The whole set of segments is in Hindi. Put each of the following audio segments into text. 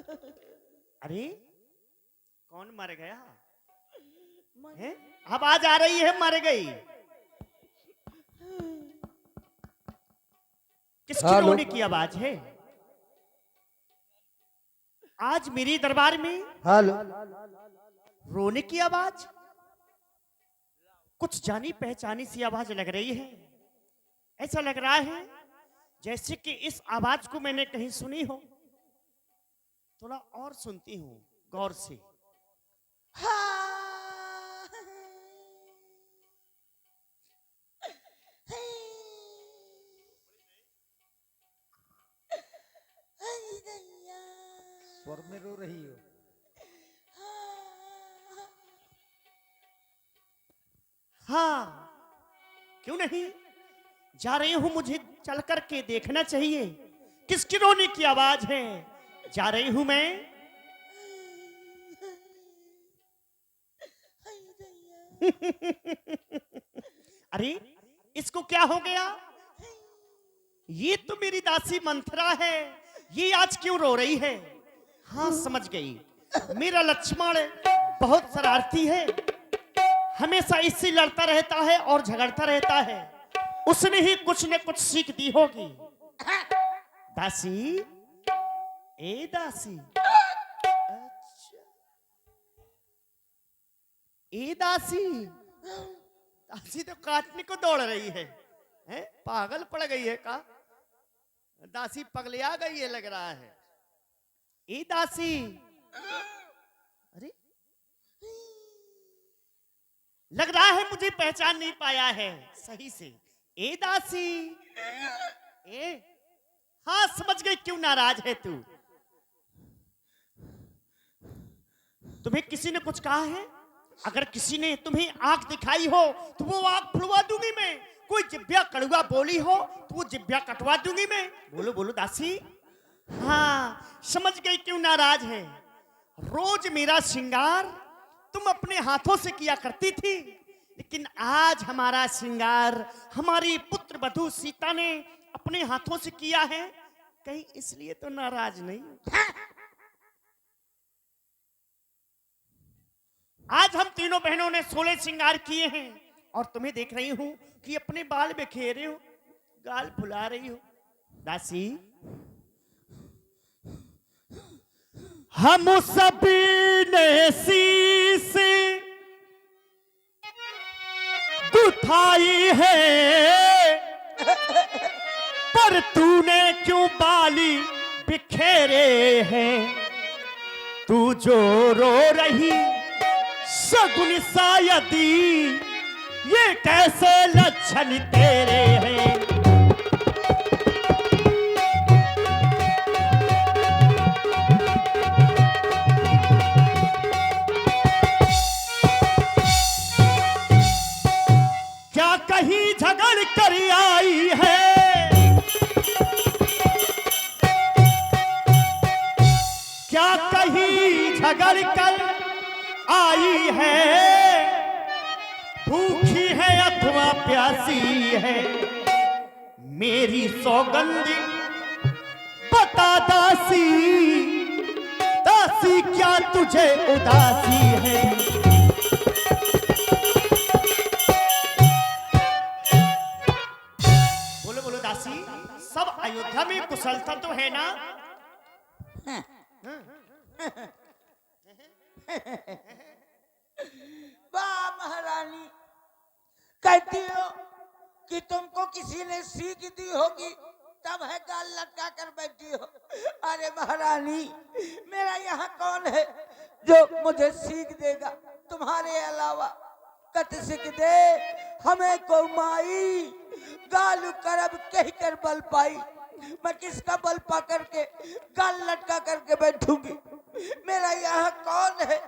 अरे कौन मर गया है? आवाज आ रही है मर गई। किसकी रोने की आवाज है? आज मेरी दरबार में हेलो रोने की आवाज? कुछ जानी पहचानी सी आवाज लग रही है। ऐसा लग रहा है जैसे कि इस आवाज को मैंने कहीं सुनी हो। थोड़ा और सुनती हूं गौर से। स्वर में रो रही हो? हाँ क्यों नहीं, जा रही हूं, मुझे चल कर के देखना चाहिए किसकी रोने की आवाज है। जा रही हूं मैं। अरे इसको क्या हो गया? ये तो मेरी दासी मंथरा है, ये आज क्यों रो रही है? हाँ समझ गई, मेरा लक्ष्मण बहुत शरारती है, हमेशा इससे लड़ता रहता है और झगड़ता रहता है। उसने ही कुछ न कुछ सीख दी होगी। दासी, ए दासी, अच्छा ए दासी, दासी तो काटने को दौड़ रही है, हैं? पागल पड़ गई है का? दासी पगलिया गई है लग रहा है। ए दासी, अरे लग रहा है मुझे पहचान नहीं पाया है सही से। ए दासी, ए हाँ समझ गई क्यों नाराज है तू। तुम्हें किसी ने कुछ कहा है? अगर किसी ने तुम्हें आंख दिखाई हो तो वो आंख फुड़वा दूंगी मैं। कोई जिब्या कड़वा बोली हो तो वो जिब्या कटवा दूंगी मैं। बोलो बोलो दासी। हाँ समझ गई क्यों नाराज है। रोज मेरा श्रृंगार तुम अपने हाथों से किया करती थी, लेकिन आज हमारा श्रृंगार हमारी पुत्र वधू सीता ने अपने हाथों से किया है, कहीं इसलिए तो नाराज नहीं। आज हम तीनों बहनों ने 16 श्रृंगार किए हैं और तुम्हें देख रही हूं कि अपने बाल बिखेरे हो, गाल फुला रही हो। दासी, हम सभी ने शीश गुथाई है, पर तूने क्यों बाली बिखेरे हैं? तू जो रो रही सगुन सायदी, ये कैसे लक्षण तेरे हैं? क्या कहीं झगड़ कर आई है? क्या कहीं झगड़ कर आई है? भूखी है अथवा प्यासी है? मेरी सौगंध बता दासी, दासी क्या तुझे उदासी है? बोलो बोलो दासी, सब अयोध्या में कुशलता तो है ना? वाह महारानी, कहती हो कि तुमको किसी ने सीख दी होगी तब है गाल लटका कर बैठी हो। अरे महारानी, मेरा यहाँ कौन है जो मुझे सीख देगा तुम्हारे अलावा? कत सीख दे हमें को माई, गाल करब कह कर बल पाई। मैं किसका बल पा करके गाल लटका करके बैठूंगी? मेरा यहाँ कौन है?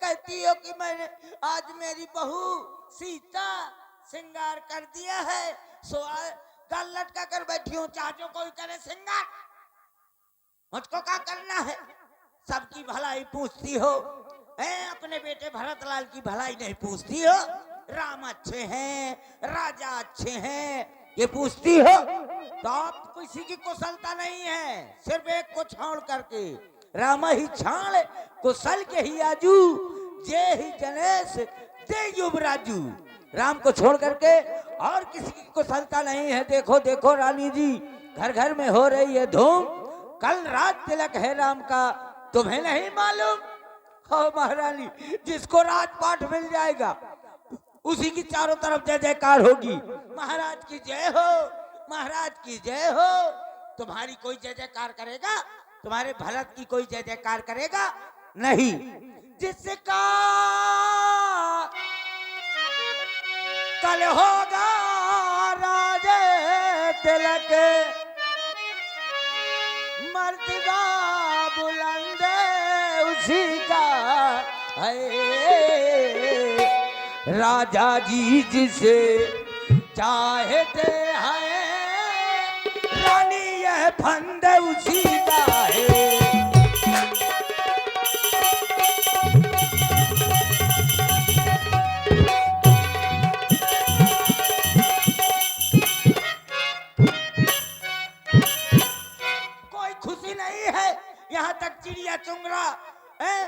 कहती हो कि मैंने आज मेरी बहू सीता श्रृंगार कर दिया है, सो गाल लटका कर बैठी हूँ। चाचो कोई करे श्रृंगार, मुझको क्या करना है? सबकी भलाई पूछती हो, अपने बेटे भरतलाल की भलाई नहीं पूछती हो? राम अच्छे हैं, राजा अच्छे हैं, ये पूछती हो तो आप किसी की कुशलता नहीं है, सिर्फ एक को छोड़ करके राम ही छाण कुशल के ही आजू, जे ही जनेश दे युवराजू। राम को छोड़ करके और किसी की कुशलता नहीं है। देखो देखो रानी जी, घर घर में हो रही है धूम, कल रात तिलक है राम का, तुम्हें नहीं मालूम? हो महारानी, जिसको राजपाट मिल जाएगा उसी की चारों तरफ जय जयकार होगी। महाराज की जय हो, महाराज की जय हो। तुम्हारी कोई जय जयकार करेगा? तुम्हारे भरत की कोई जय जयकार करेगा? नहीं। जिसका कल होगा राजे तिलक, मर्तबा बुलंद उसी का है। राजा जी जिसे चाहते हैं, रानी यह फंद उसी का है। कोई खुशी नहीं है, यहाँ तक चिड़िया चुंगरा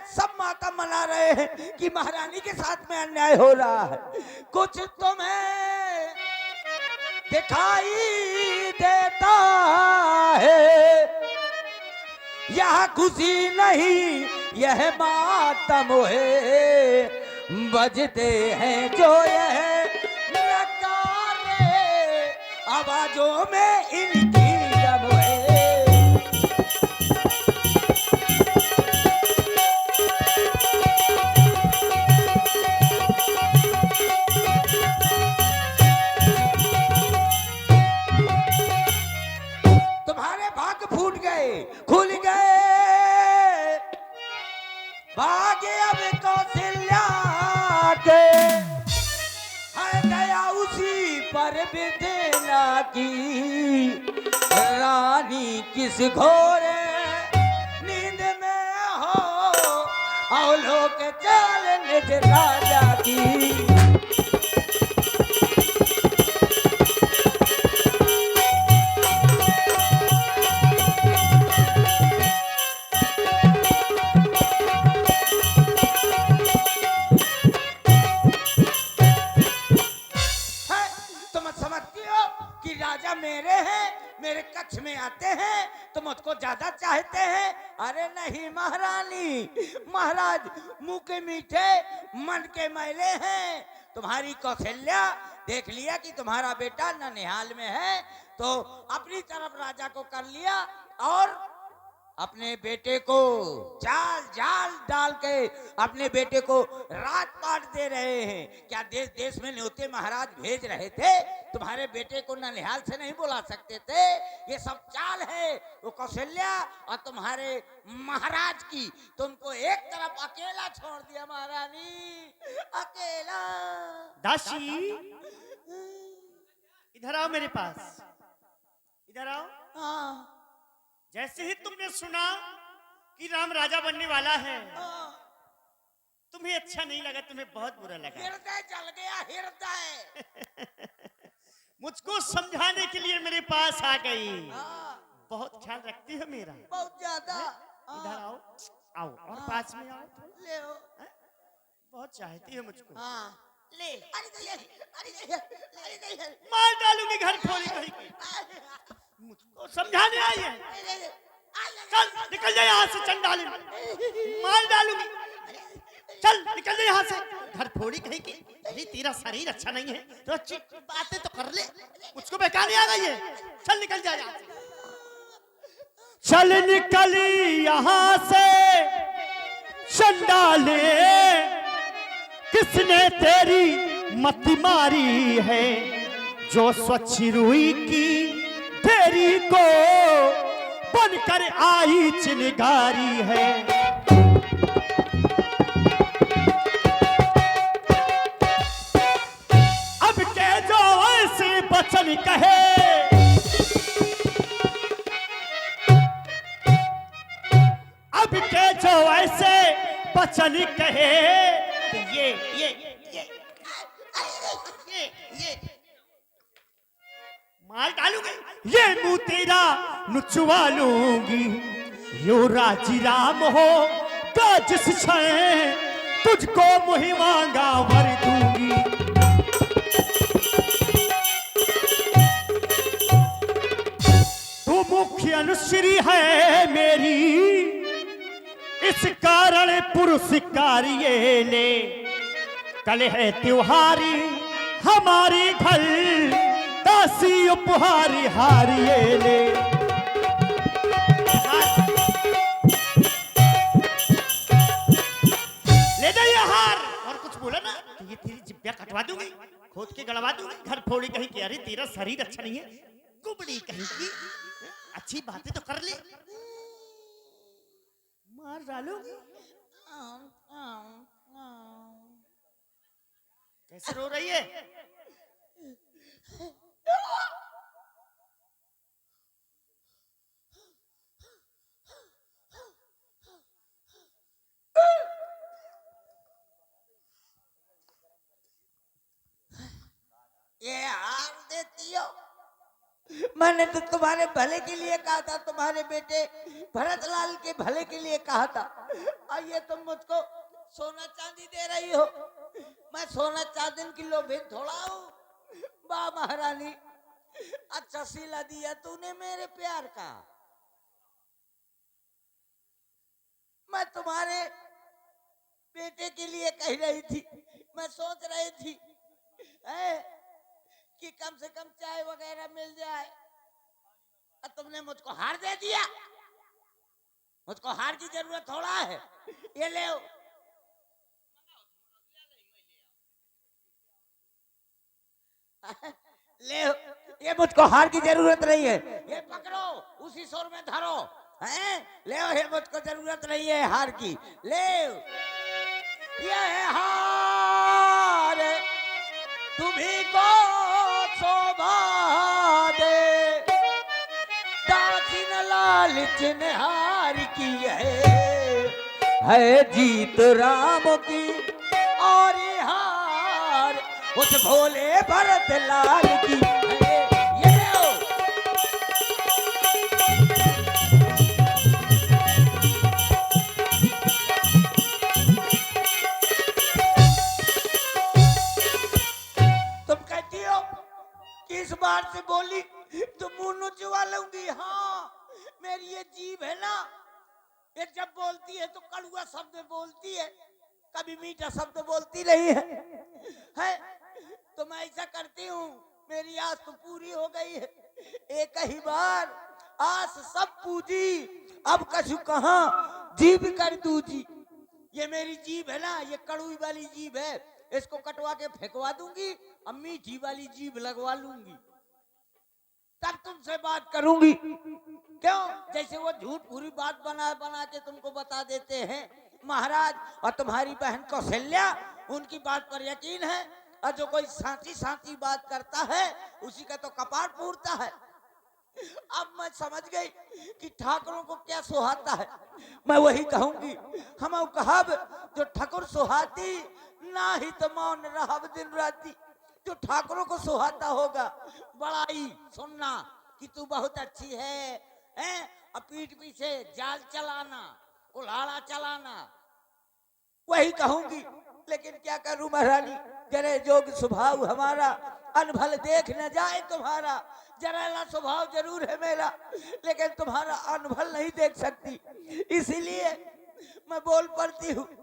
सब मातम मना रहे हैं कि महारानी के साथ में अन्याय हो रहा है। कुछ तुम्हें दिखाई देता है, यह खुशी नहीं यह मातम है। बजते हैं जो यह नकारे, आवाजों में इनकी दम है। खुल गए भाग्य अब कौशल्या के, है दया उसी पर विदेना की। रानी किस घोरे नींद में हो, अवलोक चाल निज राजा की। मेरे हैं, मेरे कक्ष में आते हैं तो मुझको ज्यादा चाहते हैं। अरे नहीं महारानी, महाराज मुंह के मीठे मन के मैले हैं। तुम्हारी कौशल्या देख लिया कि तुम्हारा बेटा ननिहाल में है तो अपनी तरफ राजा को कर लिया और अपने बेटे को जाल जाल डाल के अपने बेटे को राजपाट दे रहे हैं। क्या देश देश में न्योते महाराज भेज रहे थे? तुम्हारे बेटे को ननिहाल से नहीं बुला सकते थे? ये सब चाल है वो कौशल्या और तुम्हारे महाराज की। तुमको एक तरफ अकेला छोड़ दिया महारानी, अकेला। दासी इधर आओ मेरे पास, इधर आओ। हाँ जैसे ही तुमने सुना कि राम राजा बनने वाला है, तुम्हें अच्छा नहीं लगा, तुम्हें बहुत बुरा लगा। हृदय जल गया, हृदय। मुझको समझाने के लिए मेरे पास आ गई। बहुत ख्याल रखती है मेरा, बहुत ज्यादा। इधर आओ, आओ और पास में आओ। ले हो। बहुत चाहती है मुझको। ले। अरे मार डालूंगी घर खोली कहीं। मुझको समझाने आई है। चल निकल जाए यहाँ से चंडाली, मार डालूंगी। चल निकल जाए यहाँ से, घर फोड़ी कहीं की। अरे तेरा शरीर अच्छा नहीं है तो अच्छी बातें तो कर ले, मुझको बेकार आ गई है। चल निकल जाए यहाँ से, चल निकली यहाँ से चंडाले। किसने तेरी मति मारी है, जो स्वच्छ रूई की तेरी को बनकर आई चिनगारी है। अब के जो ऐसे वचन कहे, अब के जो ऐसे वचन कहे, तो ये मार डालूंगी। ये मुंह तेरा नुचवा लूंगी, यो राजी राम हो का जिस क्षण तुझको मुहि मांगा वर दूंगी। तू मुख्य अनुश्री है मेरी, इस कारण पुरस्कारिये ले। कल है त्योहारी हमारे घर, दासी उपहार हारिये ले। ले जा ये हार। और कुछ बोला ना तो ये तेरी जिब्बिया कटवा दूंगी, खोद के गड़वा दूंगी, घर फोड़ी कहीं की। अरे तेरा शरीर अच्छा नहीं है, कुबड़ी कहीं की। अच्छी बातें तो कर ले, मार डालूंगी। कैसे रो रही है? ये हार देती हो? मैंने तो तुम्हारे भले के लिए कहा था, तुम्हारे बेटे भरतलाल के भले के लिए कहा था। और ये तुम मुझको सोना चांदी दे रही हो। मैं सोना चांदी की लोभित थोड़ा हूँ। वाह महारानी, अच्छा सिला दिया तूने मेरे प्यार का। मैं तुम्हारे बेटे के लिए कह रही थी, मैं सोच रही थी कि कम से कम चाय वगैरह मिल जाए। और तुमने मुझको हार दे दिया। मुझको हार की जरूरत थोड़ा है। ये ले ले, ये मुझको हार की जरूरत नहीं है। ये पकड़ो, उसी शोर में धरो। हैं? ले ये मुझको जरूरत नहीं है हार की। ले ये है हार, तुम्ही को शोभा दे। दाचिन लाल चिन्हार की है जीत राम की। और ये हार उस भोले भरत लाल की है। ये लो। तुम कहती हो कि इस बार से बोली तो मुंह नुचवा लूंगी। हाँ, मेरी ये जीभ है ना, ये जब बोलती है तो कड़वा शब्द बोलती है, कभी मीठा शब्द बोलती नहीं है। तो मैं ऐसा करती हूँ, मेरी आस तो पूरी हो गई है। एक ही बार आस सब पूजी, अब कछु कहाँ जीभ कर दूजी। ये मेरी जीभ है ना, ये कड़वी वाली जीभ है, इसको कटवा के फेंकवा दूंगी, अब मीठी वाली जीभ लगवा लूंगी, तब तुमसे बात करूंगी। क्यों? जैसे वो झूठ पूरी बात बना बना के तुमको बता देते हैं महाराज। और तुम्हारी बहन कौशल्या, उनकी बात पर यकीन है। और जो कोई सांची सांची बात करता है उसी का तो कपाट फूटता है। अब मैं समझ गई कि ठाकुरों को क्या सुहाता है। मैं वही कहूंगी, हम कहब जो ठाकुर सुहाती ना ही तो मौन रहब दिन राती। जो ठाकुरों को सुहाता होगा, बड़ाई सुनना कि तू बहुत अच्छी है, और पीठ पीछे जाल चलाना, कुल्हाड़ा चलाना, वही कहूंगी। लेकिन क्या करूं महारानी, जरे जोग स्वभाव हमारा, अनभल देख न जाए तुम्हारा। जराला स्वभाव जरूर है मेरा, लेकिन तुम्हारा अनभल नहीं देख सकती, इसीलिए मैं बोल पड़ती हूँ।